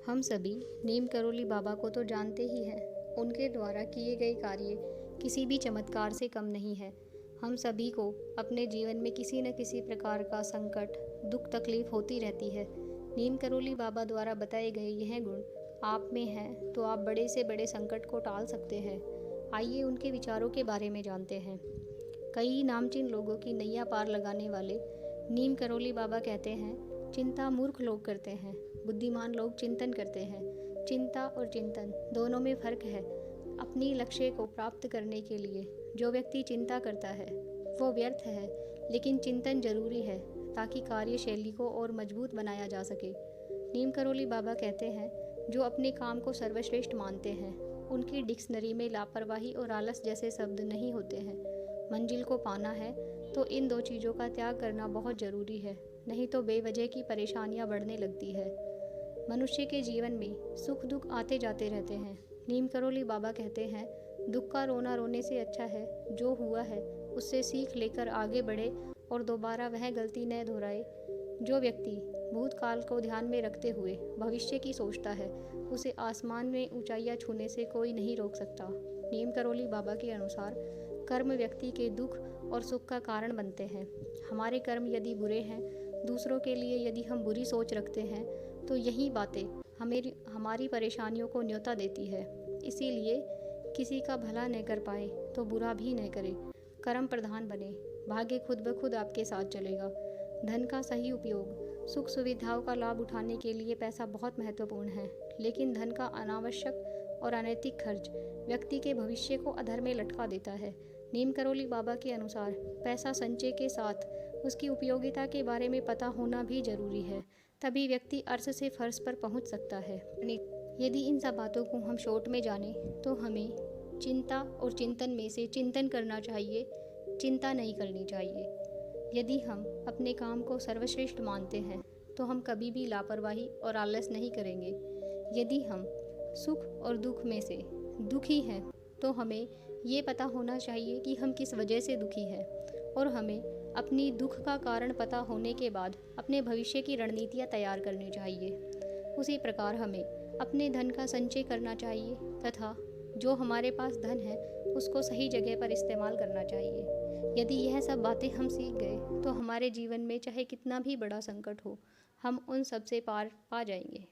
हम सभी नीम करोली बाबा को तो जानते ही हैं। उनके द्वारा किए गए कार्य किसी भी चमत्कार से कम नहीं है। हम सभी को अपने जीवन में किसी न किसी प्रकार का संकट, दुख, तकलीफ होती रहती है। नीम करोली बाबा द्वारा बताए गए यह गुण आप में हैं तो आप बड़े से बड़े संकट को टाल सकते हैं। आइए उनके विचारों के बारे में जानते हैं। कई नामचीन लोगों की नैया पार लगाने वाले नीम करोली बाबा कहते हैं, चिंता मूर्ख लोग करते हैं, बुद्धिमान लोग चिंतन करते हैं। चिंता और चिंतन दोनों में फर्क है। अपनी लक्ष्य को प्राप्त करने के लिए जो व्यक्ति चिंता करता है वो व्यर्थ है, लेकिन चिंतन जरूरी है ताकि कार्यशैली को और मजबूत बनाया जा सके। नीम करोली बाबा कहते हैं, जो अपने काम को सर्वश्रेष्ठ मानते हैं उनकी डिक्शनरी में लापरवाही और आलस जैसे शब्द नहीं होते हैं। मंजिल को पाना है तो इन दो चीज़ों का त्याग करना बहुत ज़रूरी है, नहीं तो बेवजह की परेशानियां बढ़ने लगती है। मनुष्य के जीवन में सुख दुख आते जाते रहते हैं। नीम करोली बाबा कहते हैं, दुख का रोना रोने से अच्छा है जो हुआ है उससे सीख लेकर आगे बढ़े और दोबारा वह गलती न दोहराए। जो व्यक्ति भूतकाल को ध्यान में रखते हुए भविष्य की सोचता है उसे आसमान में ऊंचाइयां छूने से कोई नहीं रोक सकता। नीम करोली बाबा के अनुसार कर्म व्यक्ति के दुख और सुख का कारण बनते हैं। हमारे कर्म यदि बुरे हैं, दूसरों के लिए यदि हम बुरी सोच रखते हैं तो यही बातें हमारी परेशानियों को न्योता देती है। इसीलिए किसी का भला न कर पाए तो बुरा भी न करे। कर्म प्रधान बने, भाग्य खुद ब खुद आपके साथ चलेगा। धन का सही उपयोग, सुख सुविधाओं का लाभ उठाने के लिए पैसा बहुत महत्वपूर्ण है, लेकिन धन का अनावश्यक और अनैतिक खर्च व्यक्ति के भविष्य को अधर में लटका देता है। नीम करोली बाबा के अनुसार पैसा संचय के साथ उसकी उपयोगिता के बारे में पता होना भी जरूरी है, तभी व्यक्ति अर्श से फर्श पर पहुंच सकता है। यदि इन सब बातों को हम शॉर्ट में जाने तो हमें चिंता और चिंतन में से चिंतन करना चाहिए, चिंता नहीं करनी चाहिए। यदि हम अपने काम को सर्वश्रेष्ठ मानते हैं तो हम कभी भी लापरवाही और आलस नहीं करेंगे। यदि हम सुख और दुख में से दुखी हैं तो हमें ये पता होना चाहिए कि हम किस वजह से दुखी हैं, और हमें अपनी दुख का कारण पता होने के बाद अपने भविष्य की रणनीतियाँ तैयार करनी चाहिए। उसी प्रकार हमें अपने धन का संचय करना चाहिए तथा जो हमारे पास धन है उसको सही जगह पर इस्तेमाल करना चाहिए। यदि यह सब बातें हम सीख गए तो हमारे जीवन में चाहे कितना भी बड़ा संकट हो, हम उन सब से पार पा जाएंगे।